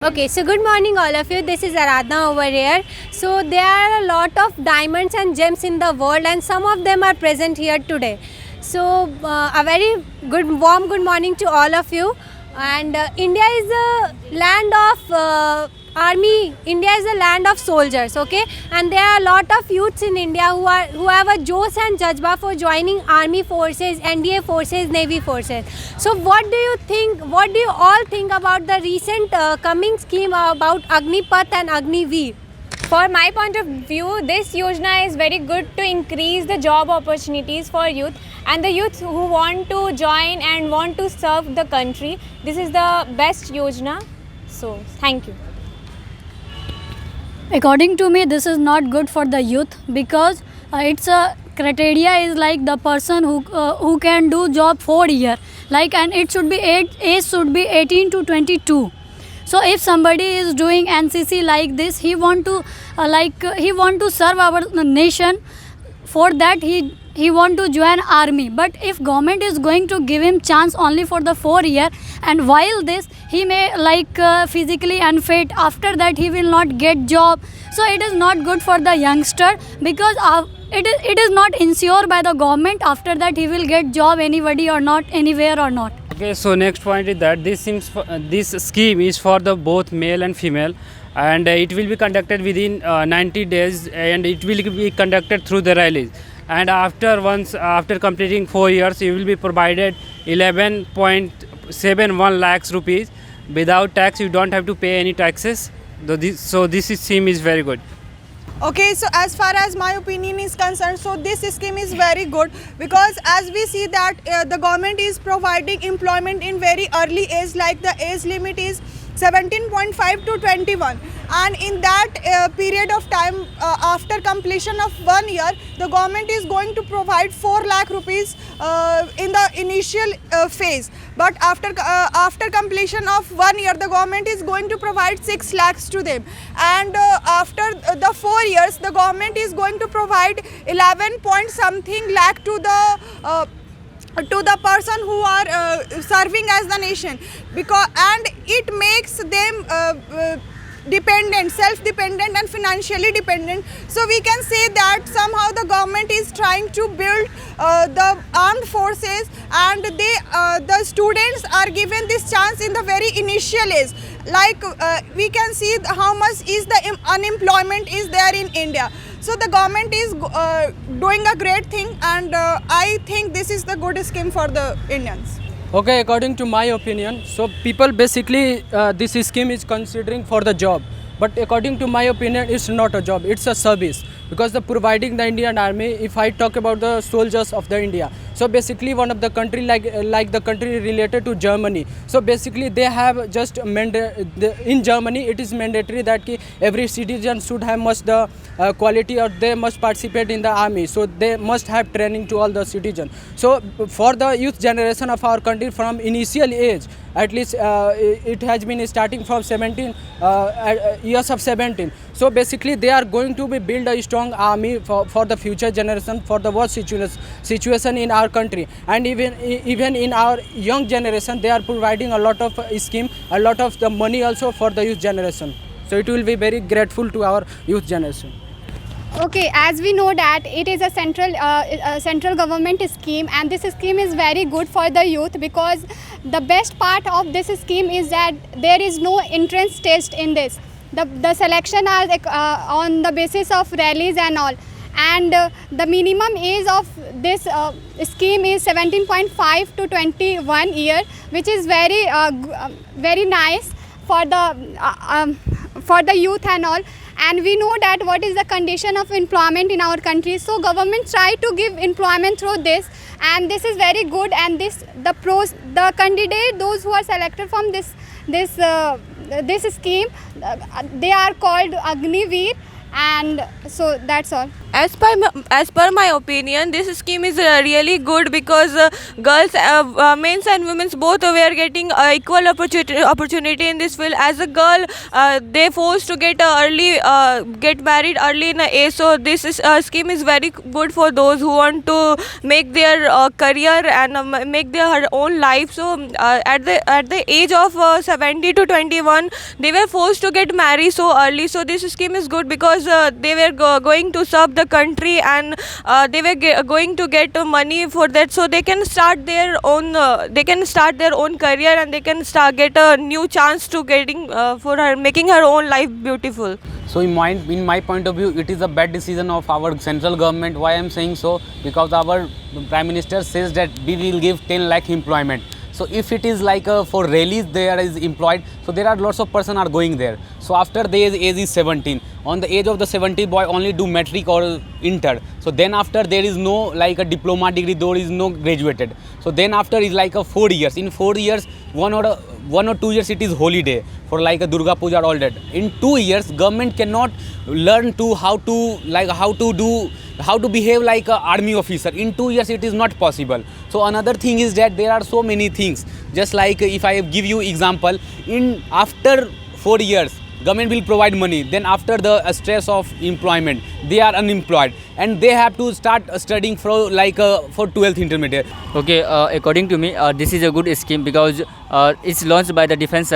Okay, so good morning all of you. This is Aradhna over here. So there are a lot of diamonds and gems in the world and some of them are present here today. So a very warm good morning to all of you. And India is a land of army. India is a land of soldiers, okay? And there are a lot of youths in India who have a josh and jazba for joining army forces, NDA forces, navy forces. So what do you think, what do you all think about the recent coming scheme about Agnipath and Agniveer? For my point of view, this Yojana is very good to increase the job opportunities for youth and the youth who want to join and want to serve the country. This is the best Yojana. So, thank you. According to me, this is not good for the youth because its criteria is like the person who can do job 4 year, like, and it should be age should be 18 to 22. So if somebody is doing NCC like this, he want to serve our nation. For that he want to join army. But if government is going to give him chance only for the 4 year, and while this he may physically unfit, after that he will not get job. So it is not good for the youngster because it is not ensured by the government after that he will get job anybody or not, anywhere or not. Okay, so next point is that this scheme is for the both male and female, and it will be conducted within 90 days, and it will be conducted through the rallies. And after completing 4 years, you will be provided 11.71 lakhs rupees without tax. You don't have to pay any taxes. So this scheme is very good. Okay, so as far as my opinion is concerned, so this scheme is very good because as we see that the government is providing employment in very early age, like the age limit is 17.5 to 21, and in that period of time after completion of 1 year, the government is going to provide 4 lakh rupees in the initial phase. But after completion of 1 year, the government is going to provide 6 lakhs to them, and after the 4 years, the government is going to provide 11 point something lakh to the person who are serving as the nation, and it makes them dependent, self-dependent and financially dependent. So we can say that somehow the government is trying to build the armed forces, and the students are given this chance in the very initial age. Like we can see how much is the unemployment is there in India. So the government is doing a great thing, and I think this is the good scheme for the Indians. Okay, according to my opinion, so people basically this scheme is considering for the job, but according to my opinion, it's not a job, it's a service, because the providing the Indian Army, if I talk about the soldiers of the India, so basically one of the country like the country related to Germany, so basically they have just in Germany it is mandatory that every citizen should have must the quality, or they must participate in the army, so they must have training to all the citizens. So for the youth generation of our country from initial age, at least it has been starting from 17 years of 17. So basically they are going to be build a strong army for the future generation, for the world situation in our country. And even in our young generation, they are providing a lot of scheme, a lot of the money also for the youth generation. So it will be very grateful to our youth generation. Okay, as we know that it is a central government scheme, and this scheme is very good for the youth because the best part of this scheme is that there is no entrance test in this. The selection are on the basis of rallies and all, and the minimum age of this scheme is 17.5 to 21 year, which is very nice for the youth and all. And we know that what is the condition of employment in our country. So government try to give employment through this, and this is very good. And the candidate, those who are selected from this scheme, they are called Agniveer, and so that's all. As per my opinion, this scheme is really good because girls, men's and women's both were getting equal opportunity in this field. As a girl, they forced to get married early in a age. So this scheme is very good for those who want to make their career and make their own life. So at the age of 70 to 21, they were forced to get married so early. So this scheme is good because they were going to serve the country, and they were going to get money for that, so they can start their own career, and they can get a new chance to getting for her making her own life beautiful. So in my point of view, it is a bad decision of our central government. Why I am saying so? Because our Prime Minister says that we will give 10 lakh employment. So if it is like for rallies there is employed, so there are lots of person are going there. So after the age is 17, on the age of the 17 boy only do matric or inter. So then after there is no like a diploma degree, there is no graduated. So then after is like a 4 years. In 4 years, 1 or 2 years it is holiday for like a Durga Puja or all that. In 2 years, government cannot learn to how to behave like a army officer. In 2 years it is not possible. So another thing is that there are so many things. Just like if I give you example, in after 4 years, government will provide money. Then after the stress of employment, they are unemployed, and they have to start studying for 12th intermediate. Okay, according to me, this is a good scheme because it's launched by the defense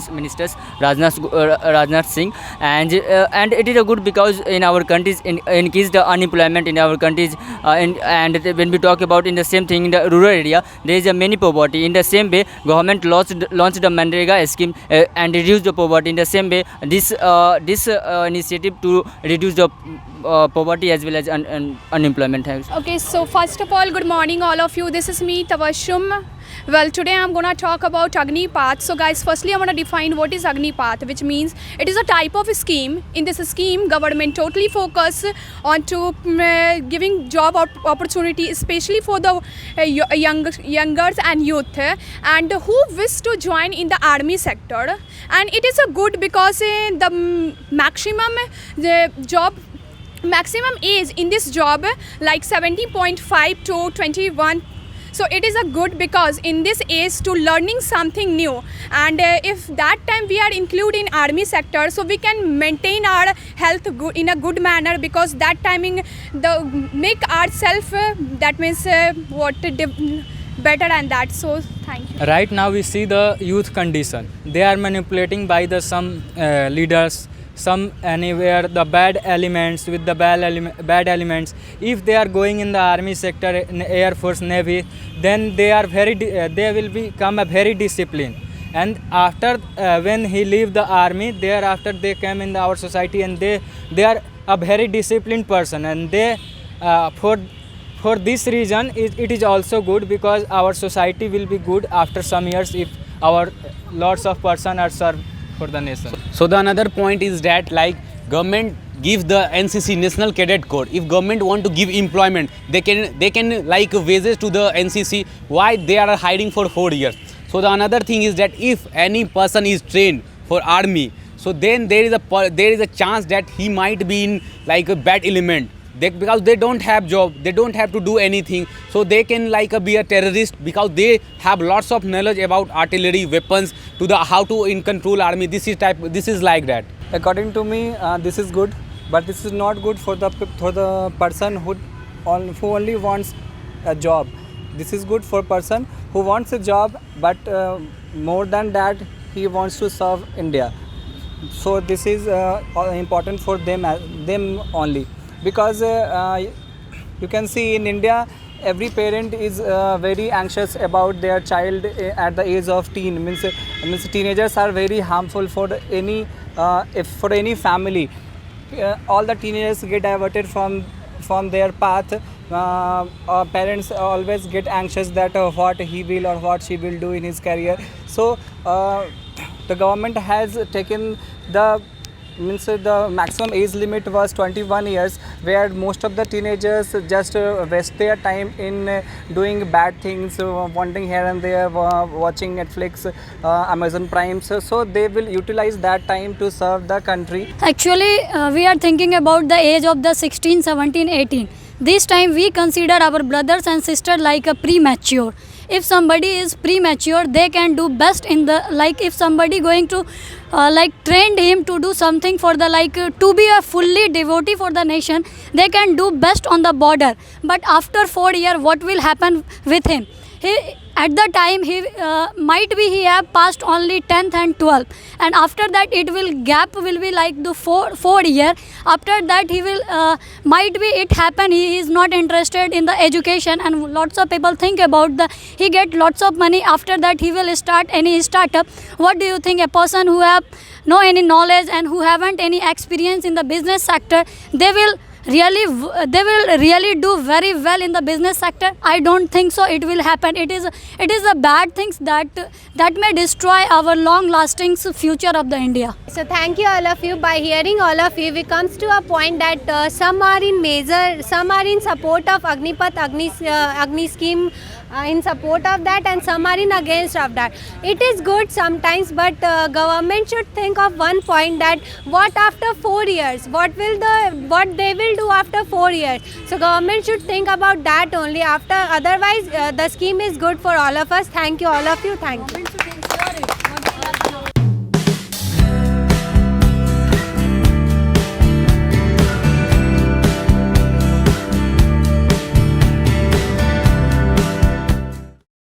ministers Rajnath Singh, and it is a good because in our countries increase the unemployment in our countries, and when we talk about in the same thing in the rural area, there is a many poverty. In the same way, government launched the Manrega scheme and reduced the poverty. In the same way, this initiative to reduce the poverty as well as unemployment. Okay, so first of all, good morning all of you. This is me, Tawashum. Well, today I'm going to talk about Agnipath. So guys, firstly I'm going to define what is Agnipath, which means it is a type of scheme. In this scheme, government totally focus on to giving job opportunity, especially for the youngers and youth, and who wish to join in the army sector. And it is a good because the maximum age in this job like 17.5 to 21. So it is a good because in this age to learning something new, and if that time we are included in army sector, so we can maintain our health in a good manner, because that timing the make ourself that means better and that. So thank you. Right now we see the youth condition. They are manipulating by the some leaders, some anywhere the bad elements with the bad elements. If they are going in the army sector, in Air Force, Navy, then they are they will become a very disciplined. And after when he leave the army, thereafter they come in our society, and they are a very disciplined person, and they for this reason it is also good because our society will be good after some years if our lots of person are served for the nation. So the another point is that like government gives the NCC National Cadet Corps. If government want to give employment, they can like wages to the NCC. Why they are hiding for 4 years? So the another thing is that if any person is trained for army, so then there is a chance that he might be in like a bad element. Because they don't have job, they don't have to do anything, so they can like be a terrorist, because they have lots of knowledge about artillery, weapons, to the how to control army. This is like that. According to me, this is good, but this is not good for the person who only wants a job. This is good for person who wants a job, but more than that, he wants to serve India. So this is important for them only. Because you can see in India, every parent is very anxious about their child at the age of teen. Means teenagers are very harmful for any family. All the teenagers get diverted from their path. Parents always get anxious that what he will or what she will do in his career. So the government has taken the means the maximum age limit was 21 years, where most of the teenagers just waste their time in doing bad things, wandering here and there, watching Netflix, Amazon Prime. So they will utilize that time to serve the country. Actually, we are thinking about the age of the 16, 17, 18. This time we consider our brothers and sisters like a premature. If somebody is premature, they can do best in the, like if somebody going to train him to do something for the to be a fully devotee for the nation, they can do best on the border. But after 4 years, what will happen with him? At the time he might be he have passed only 10th and 12th, and after that it will gap will be like the 4 year. After that he will might be it happen he is not interested in the education, and lots of people think about the he get lots of money. After that he will start any startup. What do you think? A person who have no any knowledge and who haven't any experience in the business sector, they will really do very well in the business sector? I don't think so it will happen. It is a bad things that may destroy our long lasting future of the India. So thank you all of you. By hearing all of you, we comes to a point that some are in support of Agnipath Agni scheme, in support of that, and some are in against of that. It is good sometimes, but government should think of one point, that what after 4 years, what they will do after 4 years. So government should think about that only. Otherwise the scheme is good for all of us. Thank you all of you. Thank you.